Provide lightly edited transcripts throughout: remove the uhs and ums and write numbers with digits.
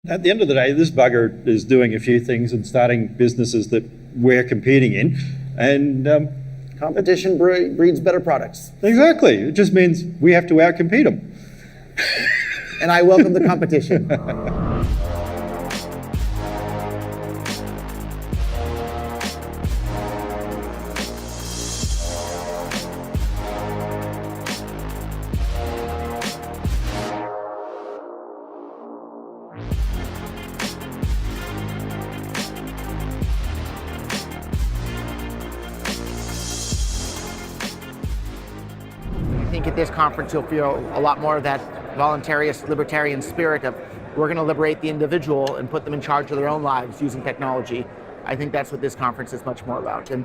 At the end of the day, this bugger is doing a few things and starting businesses that we're competing in. And competition breeds better products. Exactly. It just means we have to outcompete them. And I welcome the competition. I think at this conference you'll feel a lot more of that voluntarist, libertarian spirit of we're going to liberate the individual and put them in charge of their own lives using technology. I think that's what this conference is much more about. And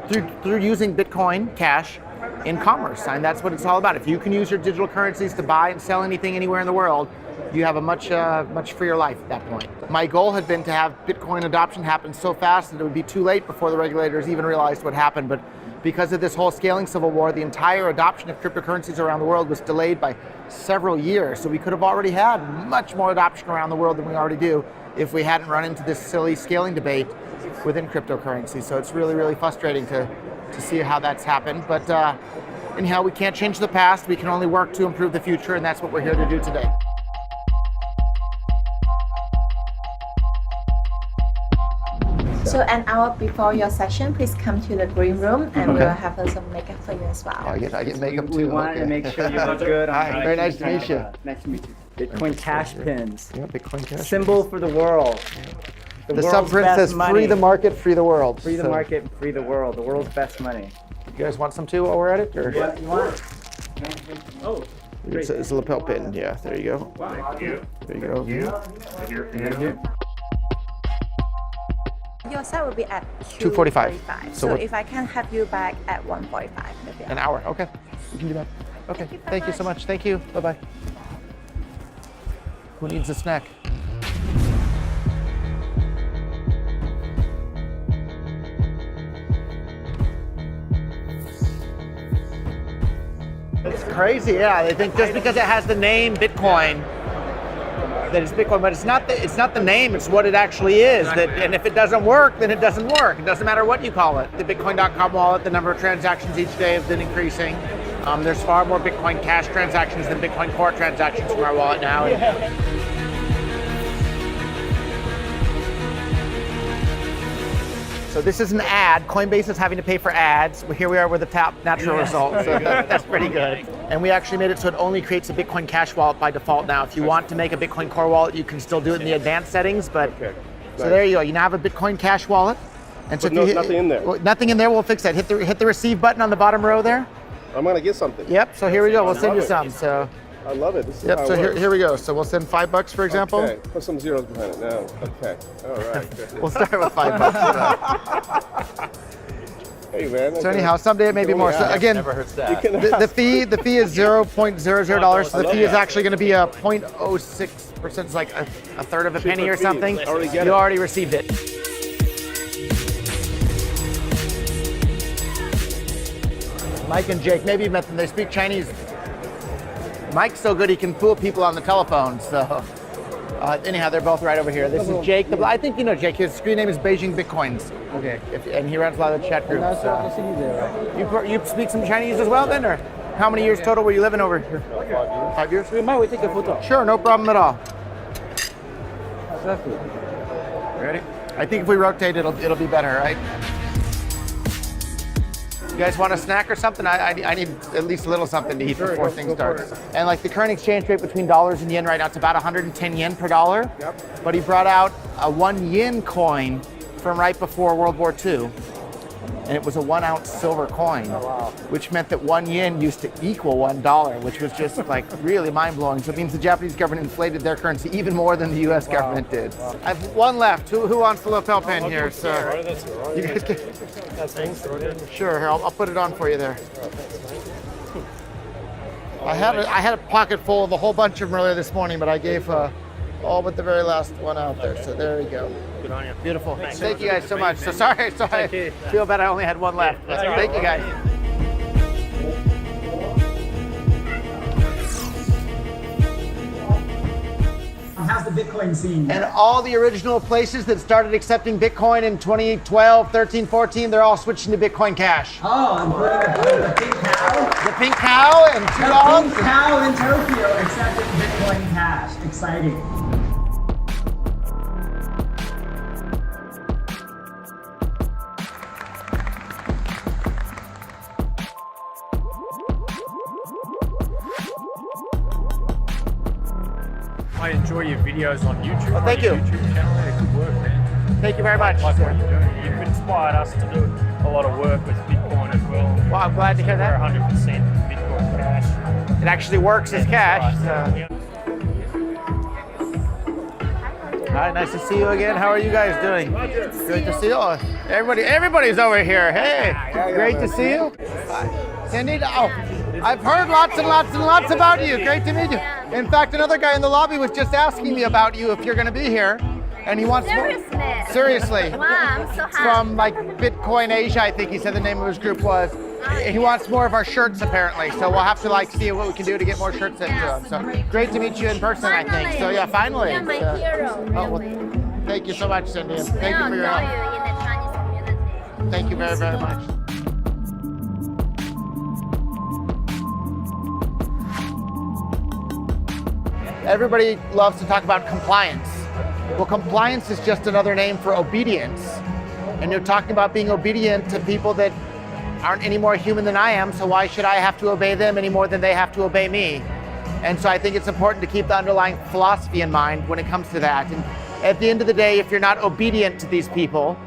through using Bitcoin Cash in commerce, and that's what it's all about. If you can use your digital currencies to buy and sell anything anywhere in the world, you have a much freer life at that point. My goal had been to have Bitcoin adoption happen so fast that it would be too late before the regulators even realized what happened. But because of this whole scaling civil war, the entire adoption of cryptocurrencies around the world was delayed by several years. So we could have already had much more adoption around the world than we already do if we hadn't run into this silly scaling debate within cryptocurrency. So it's really, really frustrating to see how that's happened. But anyhow, we can't change the past. We can only work to improve the future, and that's what we're here to do today. So an hour before your session, please come to the green room and we'll have some makeup for you as well. I get makeup too. We wanted to make sure you look good. Hi, very nice to meet you. Nice to meet you. Bitcoin Cash pins. Yeah, Bitcoin Cash. Symbol for the world. The subprint says free the market, free the world. Free the market, free the world. The world's best money. You guys want some too while we're at it? Or? What you want? Oh. It's a lapel pin. Yeah, there you go. Thank you. There you go. Here. Your set will be at 2:45. So if I can have you back at 1:45, maybe. An hour. Okay. We can do that. Okay. Thank you so much. Thank you. Bye-bye. Who needs a snack? It's crazy, yeah. They think just because it has the name Bitcoin, that it's Bitcoin, but it's not the name, it's what it actually is. And if it doesn't work, then it doesn't work. It doesn't matter what you call it. The Bitcoin.com wallet, the number of transactions each day have been increasing. There's far more Bitcoin Cash transactions than Bitcoin Core transactions from our wallet now. So this is an ad. Coinbase is having to pay for ads. Here we are with the top natural results. So that's pretty good. And we actually made it so it only creates a Bitcoin Cash wallet by default now. If you want to make a Bitcoin Core wallet, you can still do it in the advanced settings. But so there you go. You now have a Bitcoin Cash wallet. And so nothing in there. Well, nothing in there. We'll fix that. Hit the receive button on the bottom row there. I'm gonna get something. Yep. So here we go. We'll send you some. So. I love it. This is yep. how So it works. here we go. So we'll send $5, for example. Okay. Put some zeros behind it now. Okay. All right. We'll start with $5. Hey man. So anyhow, someday it may be more. So again, the fee is $0.00. So the fee is actually going to be a 0.06%. It's like a third of a penny or something. You already received it. Mike and Jake, maybe you met them. They speak Chinese. Mike's so good he can fool people on the telephone. So anyhow, they're both right over here. This is Jake. I think you know Jake. His screen name is Beijing Bitcoins. Okay. And he runs a lot of the chat groups. I see you there, right? You speak some Chinese as well then, or how many years total were you living over here? 5 years. We might take a photo. Sure, no problem at all. Exactly. Ready? I think if we rotate, it'll be better, right? You guys want a snack or something? I need at least a little something to eat before things start. And like the current exchange rate between dollars and yen right now, it's about 110 yen per dollar. Yep. But he brought out a 1 yen coin from right before World War II. And it was a 1 ounce silver coin, which meant that 1 yen used to equal $1, which was just like really mind blowing. So it means the Japanese government inflated their currency even more than the US government did. I have one left. Who wants the lapel pin here? So you guys get, sure, here, I'll put it on for you there. I had a pocket full of a whole bunch of them earlier this morning, but I gave all but the very last one out there. So there you go. Good on you. Beautiful. Thank you guys so much. So sorry. Feel bad I only had one left. Thank you guys. How's the Bitcoin scene? And all the original places that started accepting Bitcoin in 2012, 13, 14, they're all switching to Bitcoin Cash. Oh, including the pink cow. The pink cow and two The dogs. pink cow in Tokyo accepting Bitcoin Cash. Exciting. I enjoy your videos on YouTube. Oh, thank on your you. YouTube channel. Yeah, good work, man. Thank you very much. Like what you're doing. You've inspired us to do a lot of work with Bitcoin as well. Well, I'm glad to hear We're that. 100% Bitcoin Cash. It actually works as cash. So. Hi, nice to see you again. How are you guys doing? Great to see you. Oh, everybody's over here. Hey, great to see you. Cindy, oh, I've heard lots and lots and lots about you. Great to meet you. In fact, another guy in the lobby was just asking me about you if you're going to be here, and he wants more. Seriously. Wow, I'm so happy. From like Bitcoin Asia, I think he said the name of his group was. He wants more of our shirts apparently, so we'll have to like see what we can do to get more shirts into him. So great to meet you in person, I think. So yeah, finally. You're my hero, really. Well, thank you so much, Cindy. And thank you for your help. you in the Chinese community. Thank you very, very much. Everybody loves to talk about compliance. Well, compliance is just another name for obedience. And you're talking about being obedient to people that aren't any more human than I am, so why should I have to obey them any more than they have to obey me? And so I think it's important to keep the underlying philosophy in mind when it comes to that. And at the end of the day, if you're not obedient to these people,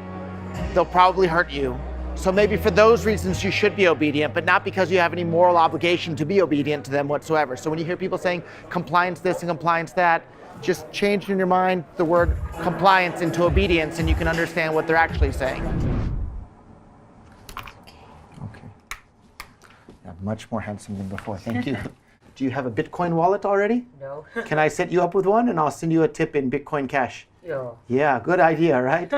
they'll probably hurt you. So maybe for those reasons you should be obedient, but not because you have any moral obligation to be obedient to them whatsoever. So when you hear people saying compliance this and compliance that, just change in your mind the word compliance into obedience and you can understand what they're actually saying. Okay. Yeah, much more handsome than before, thank you. Do you have a Bitcoin wallet already? No. Can I set you up with one and I'll send you a tip in Bitcoin Cash? Yeah. Yeah, good idea, right?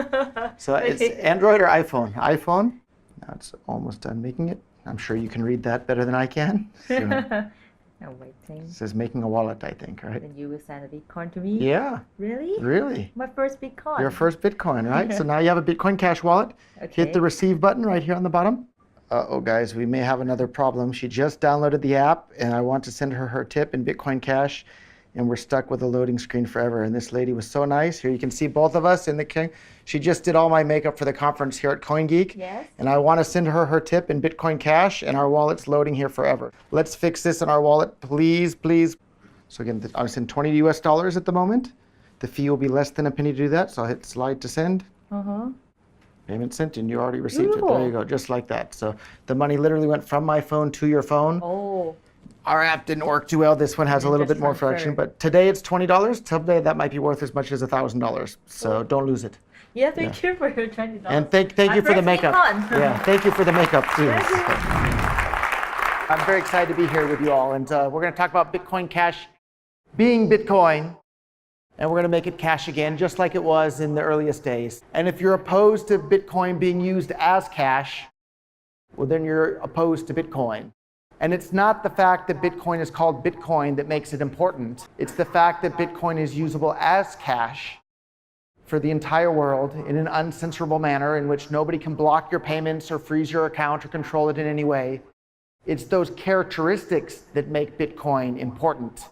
So it's Android or iPhone? iPhone? Now it's almost done making it. I'm sure you can read that better than I can. So I'm waiting. it says making a wallet, I think, right? Then you will send a Bitcoin to me? Yeah. Really? Really? My first Bitcoin. Your first Bitcoin, right? So now you have a Bitcoin Cash wallet. Okay. Hit the receive button right here on the bottom. Uh-oh, guys, we may have another problem. She just downloaded the app, and I want to send her her tip in Bitcoin Cash, and we're stuck with a loading screen forever. And this lady was so nice. Here you can see both of us in the. She just did all my makeup for the conference here at CoinGeek. Yes. And I want to send her her tip in Bitcoin Cash, and our wallet's loading here forever. Let's fix this in our wallet, please, please. So again, I send $20 US at the moment. The fee will be less than a penny to do that, so I'll hit slide to send. Uh-huh. Payment sent, and you already received it. There Beautiful. you go, just like that. So the money literally went from my phone to your phone. Oh. Our app didn't work too well. This one has a little just bit more transfer. fraction, but today it's $20. Someday that might be worth as much as $1,000. So don't lose it. Yeah, thank you for your $20. And thank you for the makeup. Yeah, thank you for the makeup too. I'm very excited to be here with you all, and we're going to talk about Bitcoin Cash being Bitcoin, and we're going to make it cash again, just like it was in the earliest days. And if you're opposed to Bitcoin being used as cash, well, then you're opposed to Bitcoin. And it's not the fact that Bitcoin is called Bitcoin that makes it important. It's the fact that Bitcoin is usable as cash for the entire world in an uncensorable manner in which nobody can block your payments or freeze your account or control it in any way. It's those characteristics that make Bitcoin important.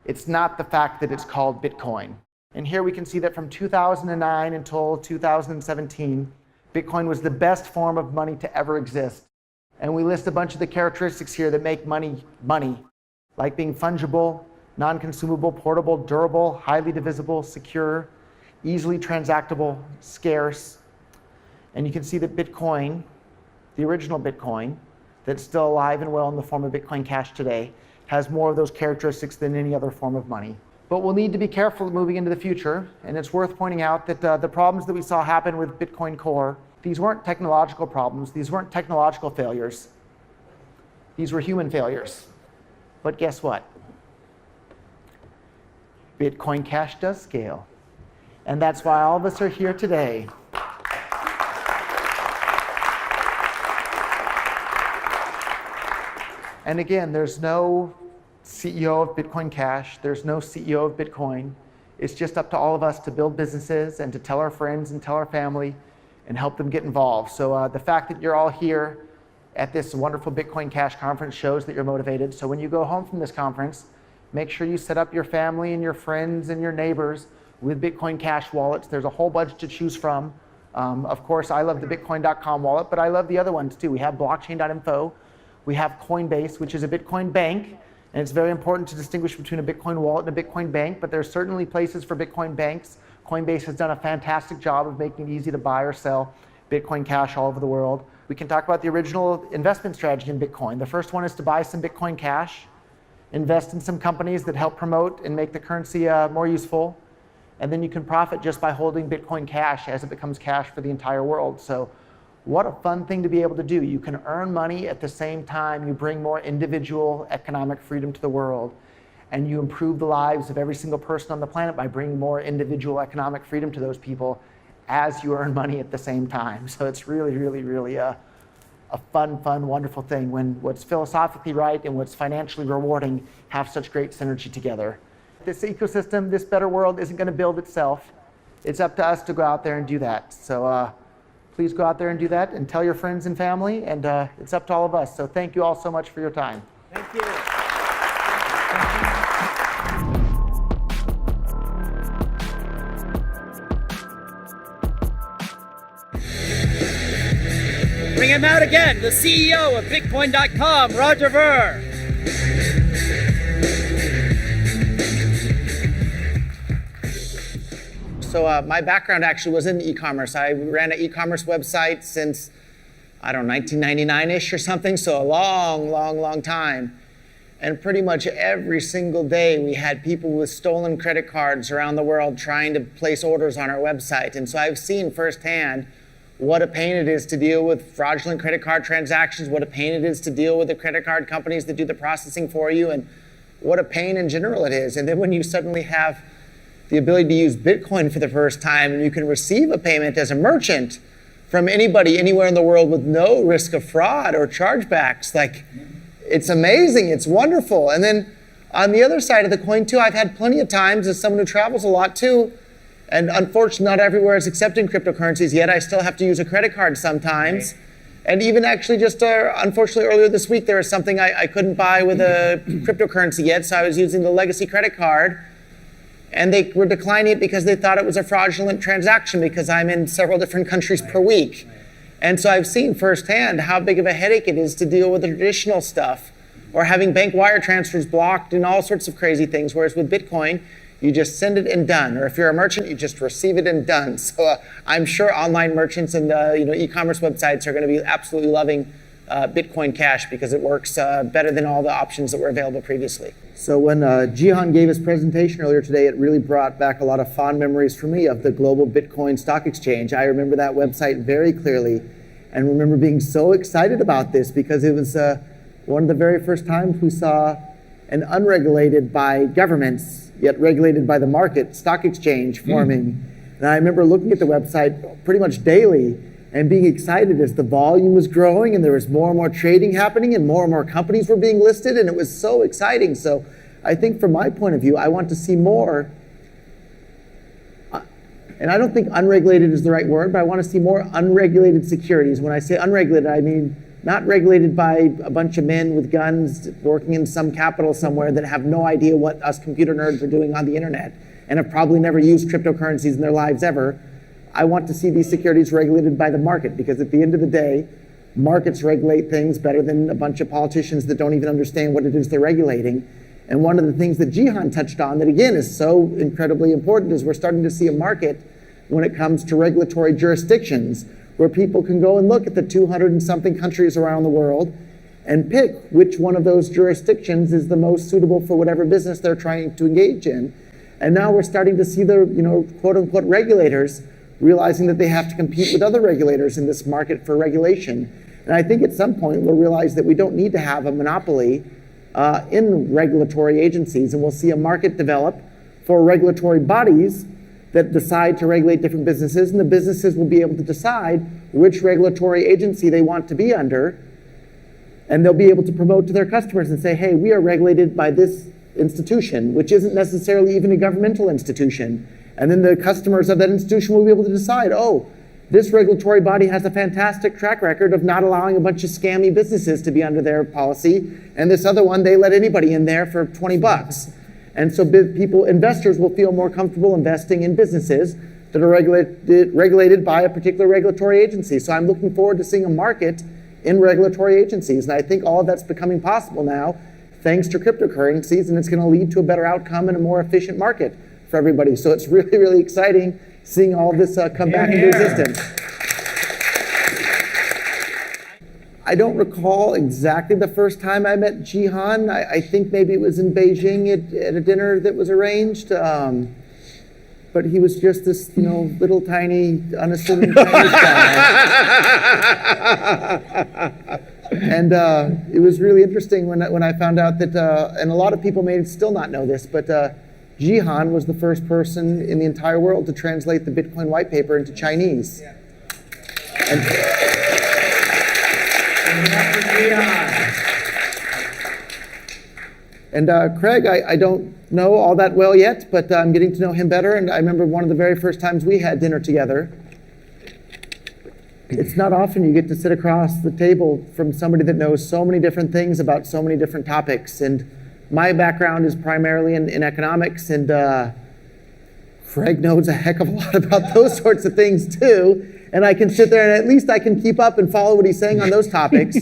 It's not the fact that it's called Bitcoin. And here we can see that from 2009 until 2017, Bitcoin was the best form of money to ever exist. And we list a bunch of the characteristics here that make money, like being fungible, non-consumable, portable, durable, highly divisible, secure, easily transactable, scarce. And you can see that Bitcoin, the original Bitcoin, that's still alive and well in the form of Bitcoin Cash today, has more of those characteristics than any other form of money. But we'll need to be careful moving into the future, and it's worth pointing out that the problems that we saw happen with Bitcoin Core, these weren't technological problems, these weren't technological failures, these were human failures. But guess what? Bitcoin Cash does scale. And that's why all of us are here today. And again, there's no CEO of Bitcoin Cash, there's no CEO of Bitcoin. It's just up to all of us to build businesses and to tell our friends and tell our family and help them get involved. So the fact that you're all here at this wonderful Bitcoin Cash conference shows that you're motivated. So when you go home from this conference, make sure you set up your family and your friends and your neighbors with Bitcoin Cash wallets. There's a whole bunch to choose from. Of course, I love the Bitcoin.com wallet, but I love the other ones too. We have blockchain.info. We have Coinbase, which is a Bitcoin bank. And it's very important to distinguish between a Bitcoin wallet and a Bitcoin bank, but there's certainly places for Bitcoin banks. Coinbase has done a fantastic job of making it easy to buy or sell Bitcoin Cash all over the world. We can talk about the original investment strategy in Bitcoin. The first one is to buy some Bitcoin Cash, invest in some companies that help promote and make the currency more useful, and then you can profit just by holding Bitcoin Cash as it becomes cash for the entire world. So what a fun thing to be able to do. You can earn money at the same time you bring more individual economic freedom to the world, and you improve the lives of every single person on the planet by bringing more individual economic freedom to those people as you earn money at the same time. So it's really, really, really a fun, wonderful thing when what's philosophically right and what's financially rewarding have such great synergy together. This ecosystem, this better world isn't going to build itself. It's up to us to go out there and do that. So please go out there and do that and tell your friends and family, and it's up to all of us. So thank you all so much for your time. Thank you. Bring him out again, the CEO of Bitcoin.com, Roger Ver. So my background actually was in e-commerce. I ran an e-commerce website since, I don't know, 1999-ish or something, so a long time. And pretty much every single day we had people with stolen credit cards around the world trying to place orders on our website. And so I've seen firsthand what a pain it is to deal with fraudulent credit card transactions, what a pain it is to deal with the credit card companies that do the processing for you, and what a pain in general it is. And then when you suddenly have the ability to use Bitcoin for the first time, and you can receive a payment as a merchant from anybody anywhere in the world with no risk of fraud or chargebacks, like, it's amazing, it's wonderful. And then on the other side of the coin too, I've had plenty of times as someone who travels a lot too, and unfortunately not everywhere is accepting cryptocurrencies yet. I still have to use a credit card sometimes. Right. And even actually just unfortunately earlier this week, there was something I couldn't buy with a cryptocurrency yet, so I was using the legacy credit card. And they were declining it because they thought it was a fraudulent transaction because I'm in several different countries per week. And so I've seen firsthand how big of a headache it is to deal with the traditional stuff, or having bank wire transfers blocked and all sorts of crazy things. Whereas with Bitcoin, you just send it and done. Or if you're a merchant, you just receive it and done. So I'm sure online merchants and e-commerce websites are going to be absolutely loving Bitcoin Cash because it works better than all the options that were available previously. So when Jihan gave his presentation earlier today, it really brought back a lot of fond memories for me of the global Bitcoin stock exchange. I remember that website very clearly and remember being so excited about this because it was one of the very first times we saw an unregulated by governments, yet regulated by the market, stock exchange forming. And I remember looking at the website pretty much daily and being excited as the volume was growing and there was more and more trading happening and more companies were being listed, and it was so exciting. So I think from my point of view, I want to see more, and I don't think unregulated is the right word, but I want to see more unregulated securities. When I say unregulated, I mean not regulated by a bunch of men with guns working in some capital somewhere that have no idea what us computer nerds are doing on the internet and have probably never used cryptocurrencies in their lives ever. I want to see these securities regulated by the market, because at the end of the day, markets regulate things better than a bunch of politicians that don't even understand what it is they're regulating. And one of the things that Jihan touched on that again is so incredibly important is we're starting to see a market when it comes to regulatory jurisdictions where people can go and look at the 200 and something countries around the world and pick which one of those jurisdictions is the most suitable for whatever business they're trying to engage in. And now we're starting to see the quote unquote regulators realizing that they have to compete with other regulators in this market for regulation. And I think at some point we'll realize that we don't need to have a monopoly in regulatory agencies, and we'll see a market develop for regulatory bodies that decide to regulate different businesses, and the businesses will be able to decide which regulatory agency they want to be under, and they'll be able to promote to their customers and say, hey, we are regulated by this institution, which isn't necessarily even a governmental institution. And then the customers of that institution will be able to decide, oh, this regulatory body has a fantastic track record of not allowing a bunch of scammy businesses to be under their policy, and this other one, they let anybody in there for 20 bucks. And so investors will feel more comfortable investing in businesses that are regulated by a particular regulatory agency. So I'm looking forward to seeing a market in regulatory agencies. And I think all of that's becoming possible now thanks to cryptocurrencies, and it's going to lead to a better outcome and a more efficient market for everybody. So it's really, really exciting seeing all of this come back into existence. I don't recall exactly the first time I met Jihan. I think maybe it was in Beijing at a dinner that was arranged. But he was just this, little tiny, unassuming Chinese guy. And it was really interesting when I found out that, and a lot of people may still not know this, but Jihan was the first person in the entire world to translate the Bitcoin white paper into Chinese. And Craig, I don't know all that well yet, but I'm getting to know him better. And I remember one of the very first times we had dinner together. It's not often you get to sit across the table from somebody that knows so many different things about so many different topics. And my background is primarily in economics, and Craig knows a heck of a lot about those sorts of things too. And I can sit there and at least I can keep up and follow what he's saying on those topics.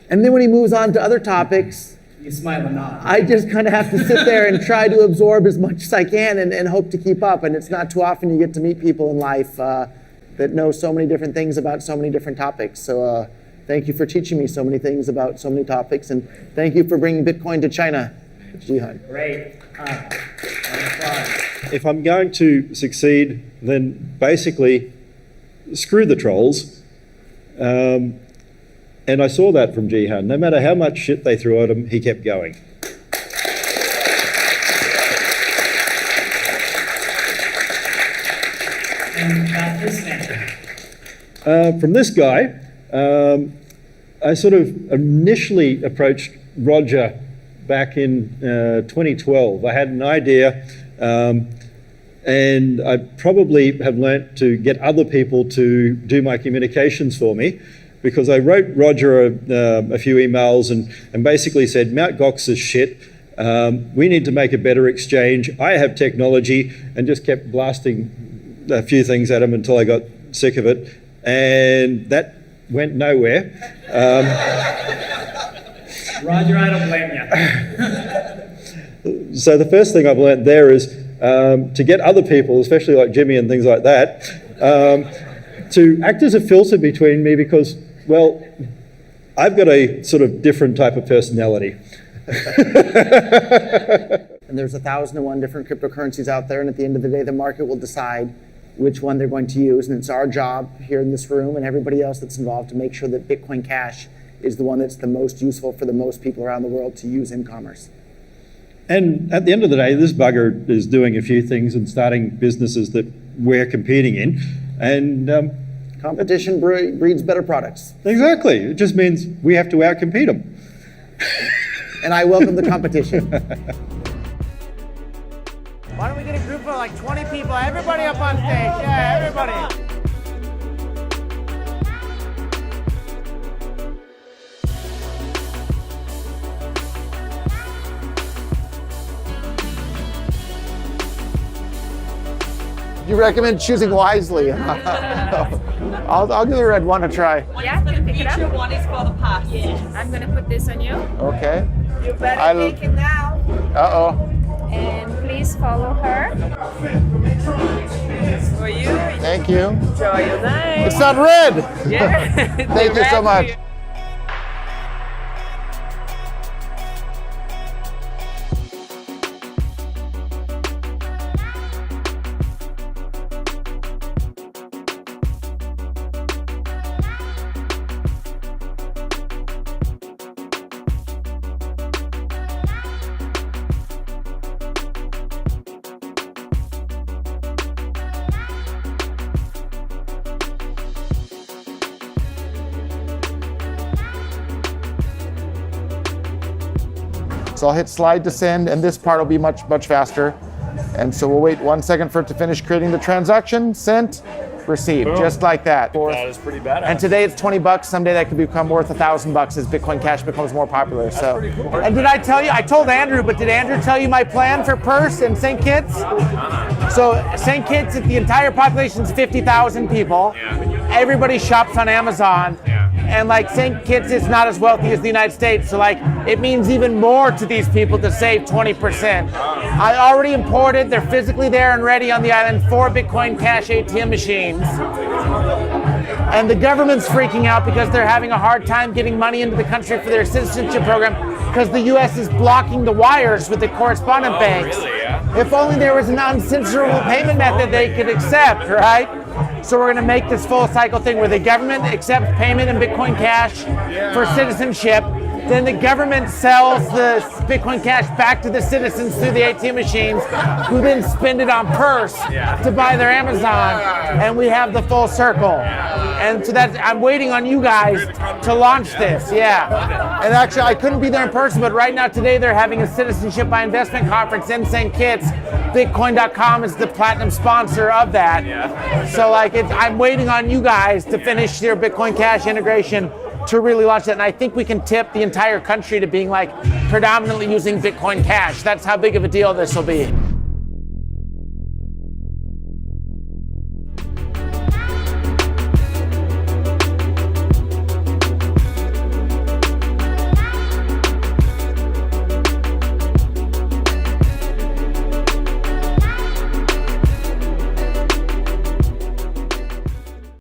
And then when he moves on to other topics, You smile and nod. I just kind of have to sit there and try to absorb as much as I can and hope to keep up. And it's not too often you get to meet people in life that know so many different things about so many different topics. So thank you for teaching me so many things about so many topics. And thank you for bringing Bitcoin to China, Jihan. Great. If I'm going to succeed, then basically screw the trolls. And I saw that from Jihan. No matter how much shit they threw at him, he kept going. And this man. From this guy, I sort of initially approached Roger back in 2012. I had an idea, and I probably have learnt to get other people to do my communications for me, because I wrote Roger a few emails and basically said, Mt. Gox is shit. We need to make a better exchange. I have technology, and just kept blasting a few things at him until I got sick of it. And that went nowhere. Roger, I don't blame you. So the first thing I've learned there is to get other people, especially like Jimmy and things like that, to act as a filter between me, because, well, I've got a sort of different type of personality. And there's 1,001 different cryptocurrencies out there, and at the end of the day, the market will decide which one they're going to use. And it's our job here in this room and everybody else that's involved to make sure that Bitcoin Cash is the one that's the most useful for the most people around the world to use in commerce. And at the end of the day, this bugger is doing a few things and starting businesses that we're competing in. And competition breeds better products. Exactly. It just means we have to outcompete them. And I welcome the competition. Why don't we get a group of like 20 people? Everybody up on stage. Yeah, everybody. You recommend choosing wisely. I'll give the red one a try. Yeah, can you pick it up? Each one is for the pass. Yes. I'm gonna put this on you. Okay. You better take it now. Uh-oh. And please follow her. For you. Thank you. Enjoy your night. It's not red. Yeah. Thank you so much. So I'll hit slide to send, and this part will be much, much faster. And so we'll wait 1 second for it to finish creating the transaction. Sent, received, Boom. just like that. That is pretty badass. And today it's $20. Someday that could become worth $1,000 as Bitcoin Cash becomes more popular. That's so, pretty cool. and did I tell you? I told Andrew, but did Andrew tell you my plan for Purse and St. Kitts? So St. Kitts, the entire population is 50,000 people. Everybody shops on Amazon. And like St. Kitts is not as wealthy as the United States, so like it means even more to these people to save 20%. I already imported, they're physically there and ready on the island, 4 Bitcoin Cash ATM machines. And the government's freaking out because they're having a hard time getting money into the country for their citizenship program because the US is blocking the wires with the correspondent banks. If only there was an uncensorable payment method they could accept, right? So we're going to make this full cycle thing where the government accepts payment in Bitcoin Cash for citizenship. Then the government sells the Bitcoin Cash back to the citizens through the ATM machines, who then spend it on Purse to buy their Amazon, and we have the full circle. And so I'm waiting on you guys to launch this, And actually, I couldn't be there in person, but right now today they're having a Citizenship by Investment conference in St. Kitts. Bitcoin.com is the platinum sponsor of that. So like, I'm waiting on you guys to finish your Bitcoin Cash integration to really launch that. And I think we can tip the entire country to being like predominantly using Bitcoin Cash. That's how big of a deal this will be.